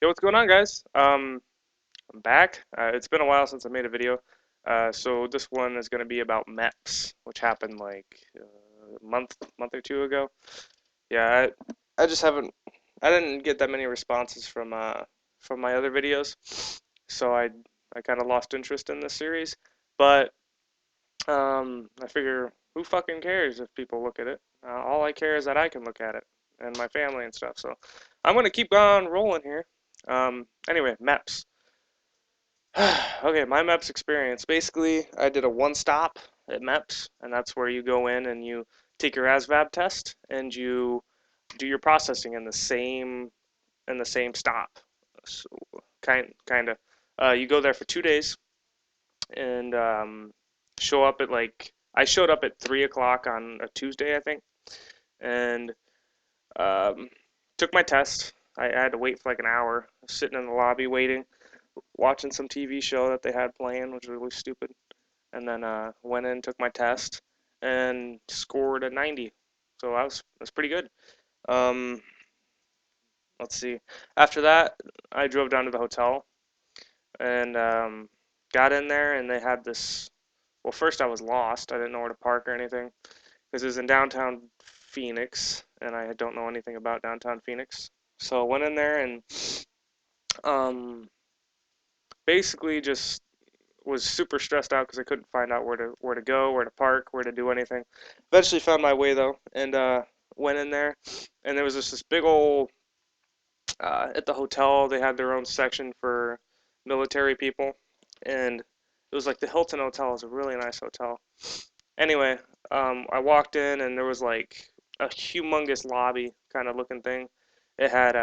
Yo, what's going on, guys? I'm back. It's been a while since I made a video. So this one is going to be about Meps, which happened like a month or two ago. Yeah, I just haven't. I didn't get that many responses from my other videos, so I kind of lost interest in this series. But I figure who fucking cares if people look at it? All I care is that I can look at it and my family and stuff. So I'm gonna keep on rolling here. Anyway, Meps. Okay, my Meps experience. Basically, I did a one stop at Meps, and that's where you go in and you take your ASVAB test and you do your processing in the same stop. So kind of. You go there for 2 days and show up at like I showed up at 3 o'clock on a Tuesday, I think, and um, took my test. I had to wait for like an hour, sitting in the lobby waiting, watching some TV show that they had playing, which was really stupid. And then went in, took my test, and scored a 90. So that's pretty good. Um, let's see. After that, I drove down to the hotel and got in there, and they had this. Well, first I was lost. I didn't know where to park or anything because it was in downtown Phoenix, and I don't know anything about downtown Phoenix. So I went in there and um, basically just was super stressed out because I couldn't find out where to go, where to park, where to do anything. Eventually found my way though, and went in there, and there was this big old at the hotel. They had their own section for military people, and it was like the Hilton Hotel is a really nice hotel. Anyway, I walked in and there was like a humongous lobby kind of looking thing. It had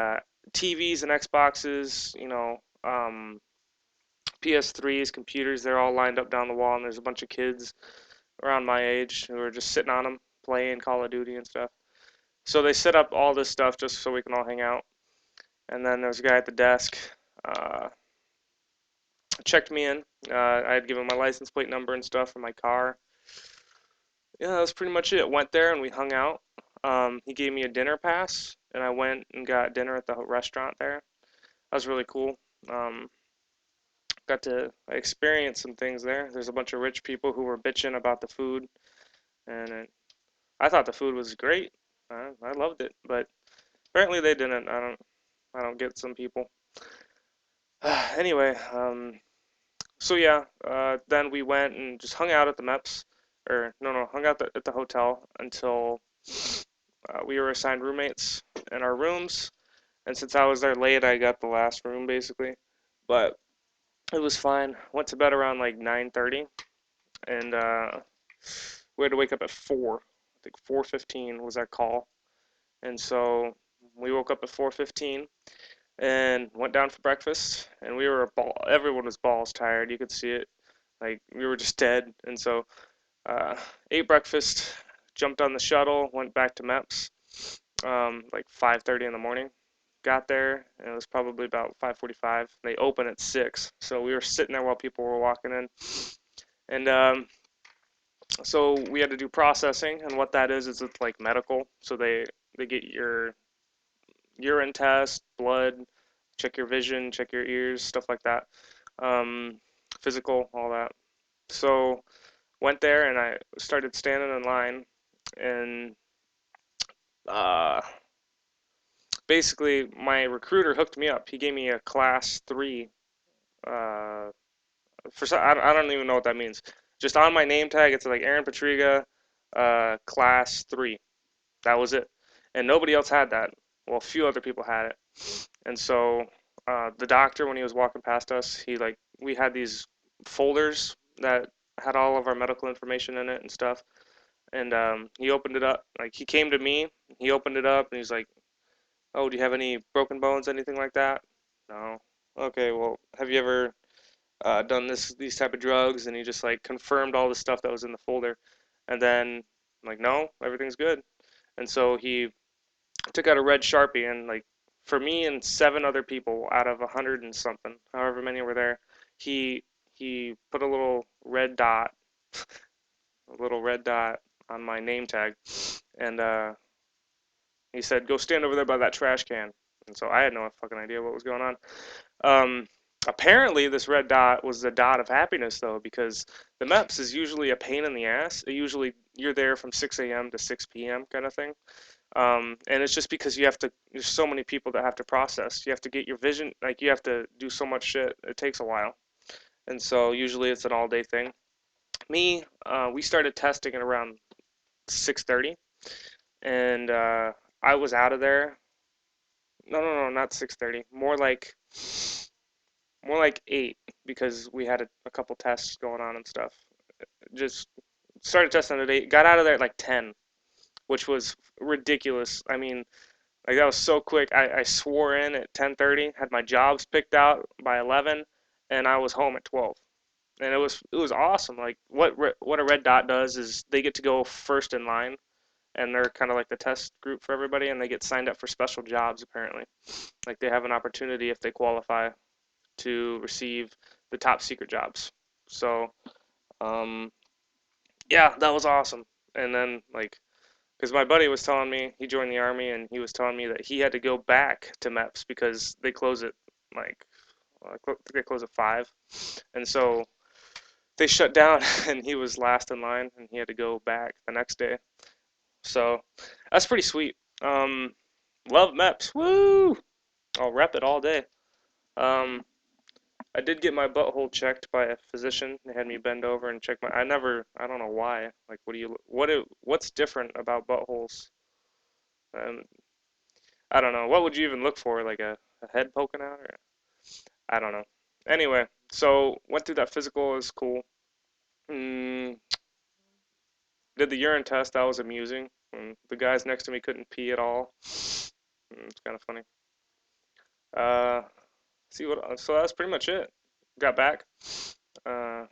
TVs and Xboxes, PS3s, computers. They're all lined up down the wall, and there's a bunch of kids around my age who are just sitting on them playing Call of Duty and stuff. So they set up all this stuff just so we can all hang out. And then there's a guy at the desk, uh, checked me in. I had given my license plate number and stuff for my car. Yeah, that was pretty much it. Went there and we hung out. He gave me a dinner pass, and I went and got dinner at the restaurant there. That was really cool. Um, got to experience some things there. There's a bunch of rich people who were bitching about the food, and I thought the food was great. I loved it, but apparently they didn't. I don't get some people. Anyway, so yeah, then we went and just hung out at the Meps, or no, hung out at the hotel until we were assigned roommates in our rooms. And since I was there late, I got the last room basically. But it was fine. Went to bed around like 9:30, and we had to wake up at 4. I think 4:15 was our call, and so we woke up at 4:15 and went down for breakfast. And we were everyone was balls tired. You could see it. Like we were just dead. And so uh, ate breakfast, jumped on the shuttle, went back to Meps like 5:30 in the morning. Got there, and it was probably about 5:45. They open at 6, so we were sitting there while people were walking in, and so we had to do processing. And what that is it's like medical. So they get your urine test, blood, check your vision, check your ears, stuff like that, um, physical, all that. So went there and I started standing in line, and uh, basically my recruiter hooked me up. He gave me a class 3. Uh, I don't even know what that means. Just on my name tag, it's like Aaron PIETRYGA, class 3. That was it, and nobody else had that. Well, a few other people had it, and so the doctor, when he was walking past us, we had these folders that had all of our medical information in it and stuff. And he opened it up. Like he came to me, he opened it up, and he's like, "Oh, do you have any broken bones, anything like that?" No. Okay, well, have you ever done these type of drugs? And he just like confirmed all the stuff that was in the folder, and then I'm like, no, everything's good. And so he took out a red Sharpie, and like for me and 7 other people out of 100 and something, however many were there, he he put a little red dot on my name tag, and he said, "Go stand over there by that trash can." and so I had no fucking idea what was going on. Um, Apparently, this red dot was the dot of happiness, though, because the MEPS is usually a pain in the ass. Usually, you're there from 6 a.m. to 6 p.m. kind of thing. And it's just because you have to, there's so many people that have to process. You have to get your vision, like, you have to do so much shit. It takes a while. And so, usually, it's an all day thing. We started testing at around 6:30, and I was out of there. No, not 6:30. More like 8 because we had a couple tests going on and stuff. Just started testing at 8, got out of there at like 10, which was ridiculous. I mean, like that was so quick. I swore in at 10:30, had my jobs picked out by 11, and I was home at 12. And it was awesome. Like what a red dot does is they get to go first in line, and they're kind of like the test group for everybody, and they get signed up for special jobs apparently. Like they have an opportunity if they qualify to receive the top secret jobs. So, um, yeah, that was awesome. And then, like, because my buddy was telling me he joined the army, and he was telling me that he had to go back to Meps because they close at like I think they close at 5, and so they shut down, and he was last in line, and he had to go back the next day. So that's pretty sweet. Love Meps, woo! I'll rep it all day. Um, I did get my butthole checked by a physician. They had me bend over and check my. I don't know why. Like, what's different about buttholes? Um, I don't know. What would you even look for? Like a head poking out, or I don't know. Anyway, so went through that physical. It was cool. Mm, did the urine test. That was amusing. The guys next to me couldn't pee at all. It's kind of funny. Uh, see what? So that's pretty much it. Got back, uh,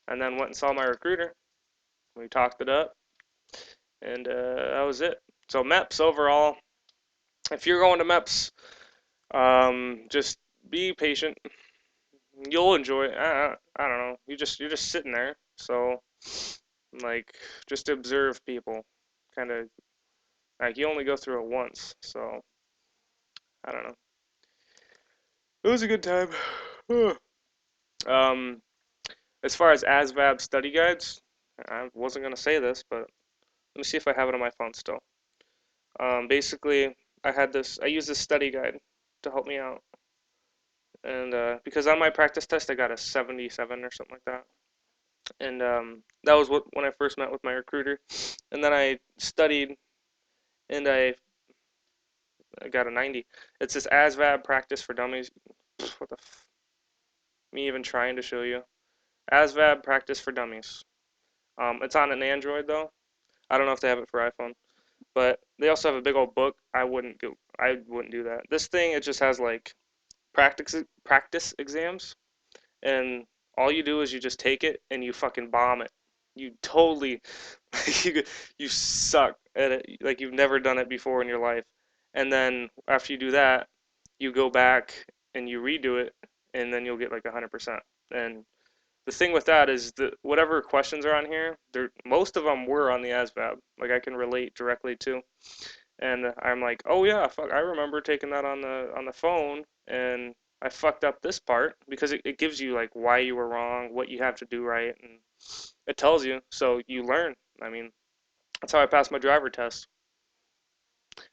and then went and saw my recruiter. We talked it up, and that was it. So Meps overall, if you're going to Meps, just be patient. You'll enjoy it. I don't know. You're just sitting there, so like just observe people. Kind of like you only go through it once, so I don't know. It was a good time. um, as far as ASVAB study guides, I wasn't gonna say this, but let me see if I have it on my phone still. Basically, I used this study guide to help me out, and because on my practice test I got a 77 or something like that, and that was when I first met with my recruiter, and then I studied and I got a 90. It's this ASVAB practice for dummies. What the me even trying to show you ASVAB practice for dummies. It's on an Android though. I don't know if they have it for iPhone, but they also have a big old book. I wouldn't do that. This thing it just has like practice exams, and all you do is you just take it and you fucking bomb it. You totally you you suck at it like you've never done it before in your life. And then after you do that, you go back and you redo it, and then you'll get like 100%. And the thing with that is that whatever questions are on here, most of them were on the ASVAB. Like I can relate directly to. And I'm like, oh yeah, fuck, I remember taking that on the phone, and I fucked up this part because it gives you like why you were wrong, what you have to do right, and it tells you, so you learn. I mean, that's how I passed my driver test.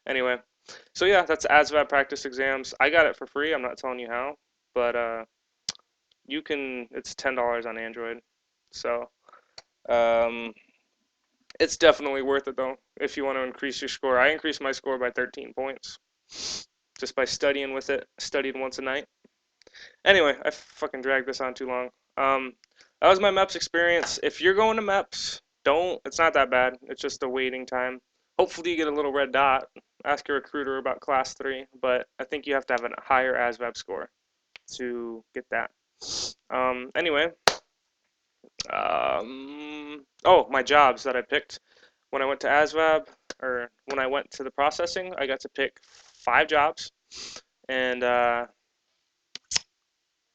Anyway, so yeah, that's ASVAB practice exams. I got it for free. I'm not telling you how, but you can. It's $10 on Android, so um, it's definitely worth it though. If you want to increase your score, I increased my score by 13 points just by studying with it. Studied once a night. Anyway, I fucking dragged this on too long. That was my MEPS experience. If you're going to MEPS, don't. It's not that bad. It's just a waiting time. Hopefully you get a little red dot. Ask your recruiter about class 3, but I think you have to have a higher ASVAB score to get that. Anyway, oh, my jobs that I picked when I went to ASVAB, or when I went to the processing, I got to pick 5 jobs, and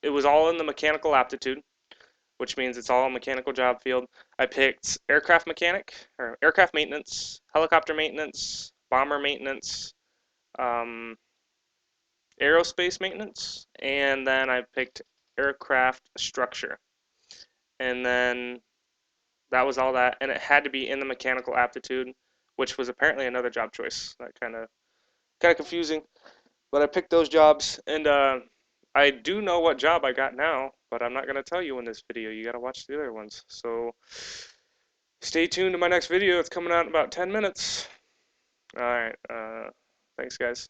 it was all in the mechanical aptitude, which means it's all mechanical job field. I picked aircraft mechanic, or aircraft maintenance, helicopter maintenance, bomber maintenance, um, aerospace maintenance, and then I picked aircraft structure. And then that was all that, and it had to be in the mechanical aptitude, which was apparently another job choice. That kind of confusing, but I picked those jobs, and I do know what job I got now, but I'm not gonna tell you in this video. You gotta watch the other ones. So stay tuned to my next video. It's coming out in about 10 minutes. All right. Thanks, guys.